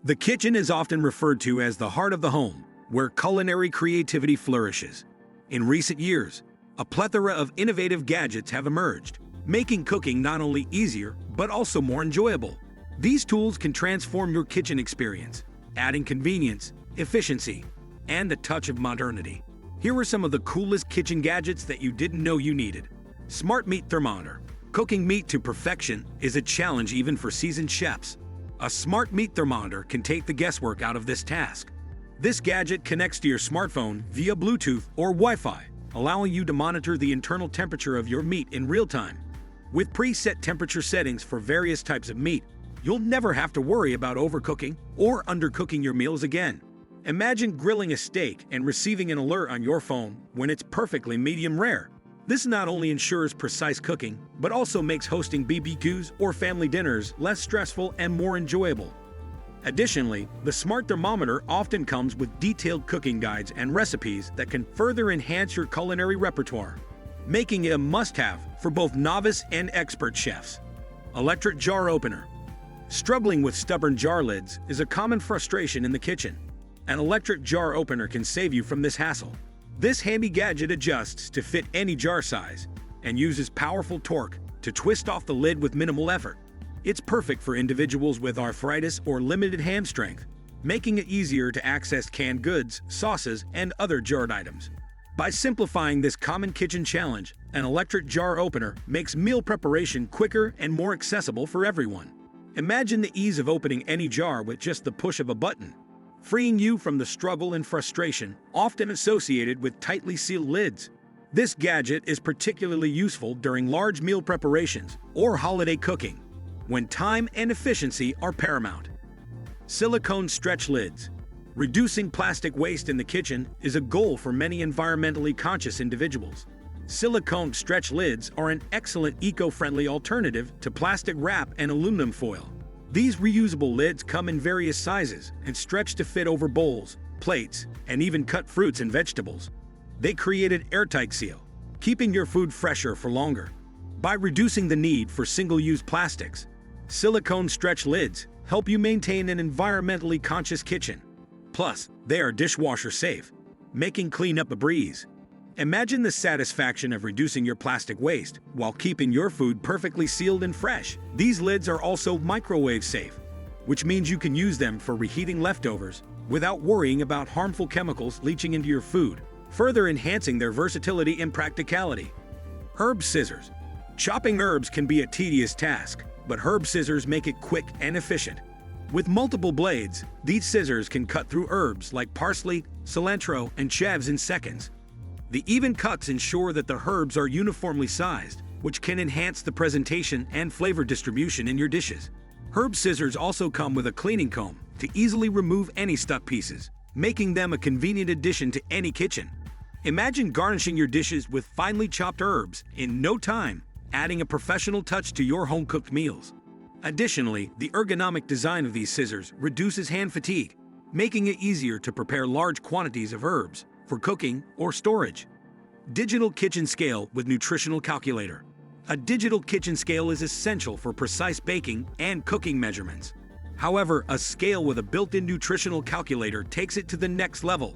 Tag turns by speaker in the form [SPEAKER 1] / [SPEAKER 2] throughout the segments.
[SPEAKER 1] The kitchen is often referred to as the heart of the home, where culinary creativity flourishes. In recent years, a plethora of innovative gadgets have emerged, making cooking not only easier, but also more enjoyable. These tools can transform your kitchen experience, adding convenience, efficiency, and a touch of modernity. Here are some of the coolest kitchen gadgets that you didn't know you needed. Smart Meat Thermometer. Cooking meat to perfection is a challenge even for seasoned chefs. A smart meat thermometer can take the guesswork out of this task. This gadget connects to your smartphone via Bluetooth or Wi-Fi, allowing you to monitor the internal temperature of your meat in real time. With preset temperature settings for various types of meat, you'll never have to worry about overcooking or undercooking your meals again. Imagine grilling a steak and receiving an alert on your phone when it's perfectly medium rare. This not only ensures precise cooking, but also makes hosting BBQs or family dinners less stressful and more enjoyable. Additionally, the smart thermometer often comes with detailed cooking guides and recipes that can further enhance your culinary repertoire, making it a must-have for both novice and expert chefs. Electric jar opener. Struggling with stubborn jar lids is a common frustration in the kitchen. An electric jar opener can save you from this hassle. This handy gadget adjusts to fit any jar size and uses powerful torque to twist off the lid with minimal effort. It's perfect for individuals with arthritis or limited hand strength, making it easier to access canned goods, sauces, and other jarred items. By simplifying this common kitchen challenge, an electric jar opener makes meal preparation quicker and more accessible for everyone. Imagine the ease of opening any jar with just the push of a button, freeing you from the struggle and frustration often associated with tightly sealed lids. This gadget is particularly useful during large meal preparations or holiday cooking, when time and efficiency are paramount. Silicone stretch lids. Reducing plastic waste in the kitchen is a goal for many environmentally conscious individuals. Silicone stretch lids are an excellent eco-friendly alternative to plastic wrap and aluminum foil. These reusable lids come in various sizes and stretch to fit over bowls, plates, and even cut fruits and vegetables. They create an airtight seal, keeping your food fresher for longer. By reducing the need for single-use plastics, silicone stretch lids help you maintain an environmentally conscious kitchen. Plus, they are dishwasher safe, making cleanup a breeze. Imagine the satisfaction of reducing your plastic waste while keeping your food perfectly sealed and fresh. These lids are also microwave safe, which means you can use them for reheating leftovers without worrying about harmful chemicals leaching into your food, further enhancing their versatility and practicality. Herb scissors. Chopping herbs can be a tedious task, but herb scissors make it quick and efficient. With multiple blades, these scissors can cut through herbs like parsley, cilantro, and chives in seconds. The even cuts ensure that the herbs are uniformly sized, which can enhance the presentation and flavor distribution in your dishes. Herb scissors also come with a cleaning comb to easily remove any stuck pieces, making them a convenient addition to any kitchen. Imagine garnishing your dishes with finely chopped herbs in no time, adding a professional touch to your home-cooked meals. Additionally, the ergonomic design of these scissors reduces hand fatigue, making it easier to prepare large quantities of herbs for cooking or storage. Digital kitchen scale with nutritional calculator. A digital kitchen scale is essential for precise baking and cooking measurements. However, a scale with a built-in nutritional calculator takes it to the next level.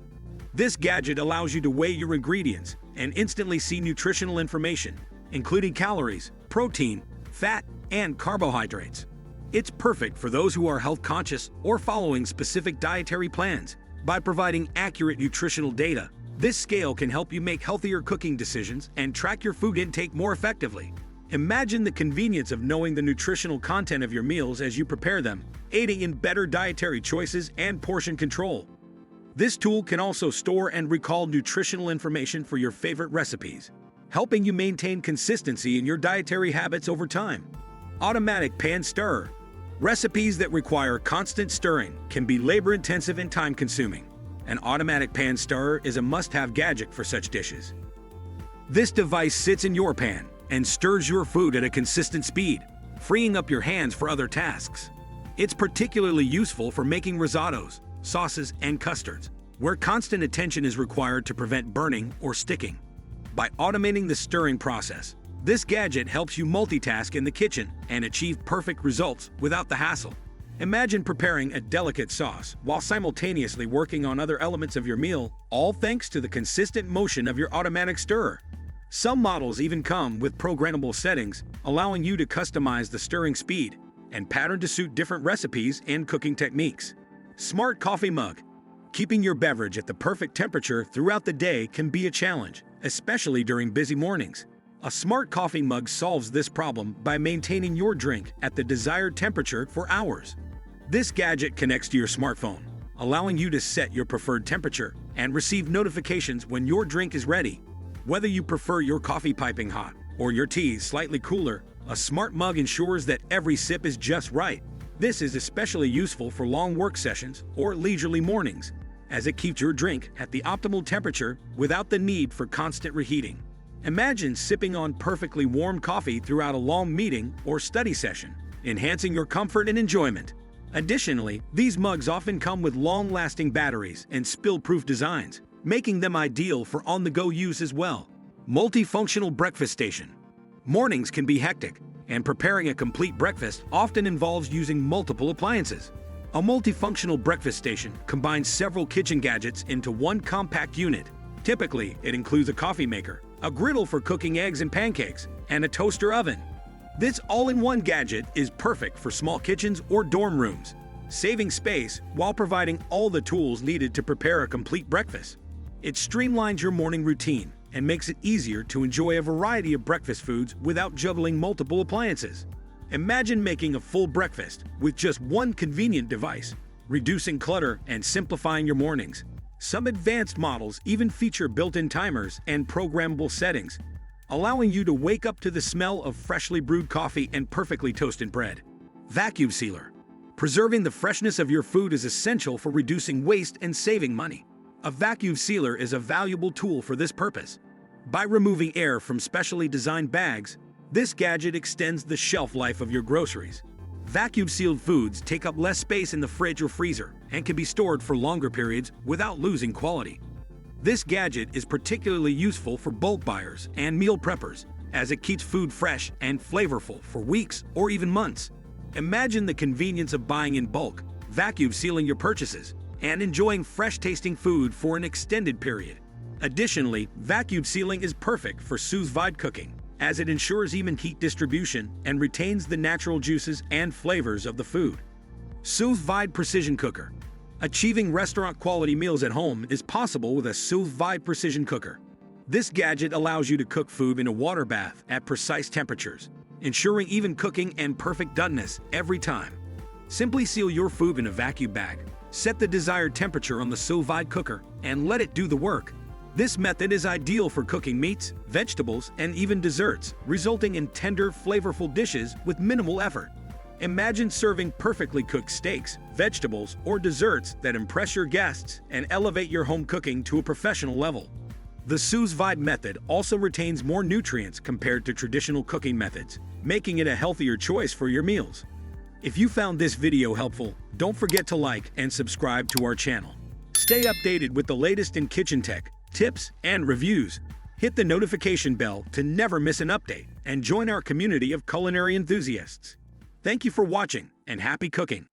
[SPEAKER 1] This gadget allows you to weigh your ingredients and instantly see nutritional information, including calories, protein, fat, and carbohydrates. It's perfect for those who are health-conscious or following specific dietary plans. By providing accurate nutritional data, this scale can help you make healthier cooking decisions and track your food intake more effectively. Imagine the convenience of knowing the nutritional content of your meals as you prepare them, aiding in better dietary choices and portion control. This tool can also store and recall nutritional information for your favorite recipes, helping you maintain consistency in your dietary habits over time. Automatic pan stirrer. Recipes that require constant stirring can be labor-intensive and time-consuming. An automatic pan stirrer is a must-have gadget for such dishes. This device sits in your pan and stirs your food at a consistent speed, freeing up your hands for other tasks. It's particularly useful for making risottos, sauces, and custards, where constant attention is required to prevent burning or sticking. By automating the stirring process, this gadget helps you multitask in the kitchen and achieve perfect results without the hassle. Imagine preparing a delicate sauce while simultaneously working on other elements of your meal, all thanks to the consistent motion of your automatic stirrer. Some models even come with programmable settings, allowing you to customize the stirring speed and pattern to suit different recipes and cooking techniques. Smart coffee mug. Keeping your beverage at the perfect temperature throughout the day can be a challenge, especially during busy mornings. A smart coffee mug solves this problem by maintaining your drink at the desired temperature for hours. This gadget connects to your smartphone, allowing you to set your preferred temperature and receive notifications when your drink is ready. Whether you prefer your coffee piping hot or your tea slightly cooler, a smart mug ensures that every sip is just right. This is especially useful for long work sessions or leisurely mornings, as it keeps your drink at the optimal temperature without the need for constant reheating. Imagine sipping on perfectly warm coffee throughout a long meeting or study session, enhancing your comfort and enjoyment. Additionally, these mugs often come with long-lasting batteries and spill-proof designs, making them ideal for on-the-go use as well. Multifunctional breakfast station. Mornings can be hectic, and preparing a complete breakfast often involves using multiple appliances. A multifunctional breakfast station combines several kitchen gadgets into one compact unit. Typically, it includes a coffee maker, a griddle for cooking eggs and pancakes, and a toaster oven. This all-in-one gadget is perfect for small kitchens or dorm rooms, saving space while providing all the tools needed to prepare a complete breakfast. It streamlines your morning routine and makes it easier to enjoy a variety of breakfast foods without juggling multiple appliances. Imagine making a full breakfast with just one convenient device, reducing clutter and simplifying your mornings. Some advanced models even feature built-in timers and programmable settings, allowing you to wake up to the smell of freshly brewed coffee and perfectly toasted bread. Vacuum sealer. Preserving the freshness of your food is essential for reducing waste and saving money. A vacuum sealer is a valuable tool for this purpose. By removing air from specially designed bags, this gadget extends the shelf life of your groceries. Vacuum-sealed foods take up less space in the fridge or freezer and can be stored for longer periods without losing quality. This gadget is particularly useful for bulk buyers and meal preppers, as it keeps food fresh and flavorful for weeks or even months. Imagine the convenience of buying in bulk, vacuum sealing your purchases, and enjoying fresh-tasting food for an extended period. Additionally, vacuum sealing is perfect for sous vide cooking, as it ensures even heat distribution and retains the natural juices and flavors of the food. Sous vide precision cooker. Achieving restaurant-quality meals at home is possible with a sous vide precision cooker. This gadget allows you to cook food in a water bath at precise temperatures, ensuring even cooking and perfect doneness every time. Simply seal your food in a vacuum bag, set the desired temperature on the sous vide cooker, and let it do the work. This method is ideal for cooking meats, vegetables, and even desserts, resulting in tender, flavorful dishes with minimal effort. Imagine serving perfectly cooked steaks, vegetables, or desserts that impress your guests and elevate your home cooking to a professional level. The sous vide method also retains more nutrients compared to traditional cooking methods, making it a healthier choice for your meals. If you found this video helpful, don't forget to like and subscribe to our channel. Stay updated with the latest in kitchen tech, tips, and reviews. Hit the notification bell to never miss an update and join our community of culinary enthusiasts. Thank you for watching and happy cooking!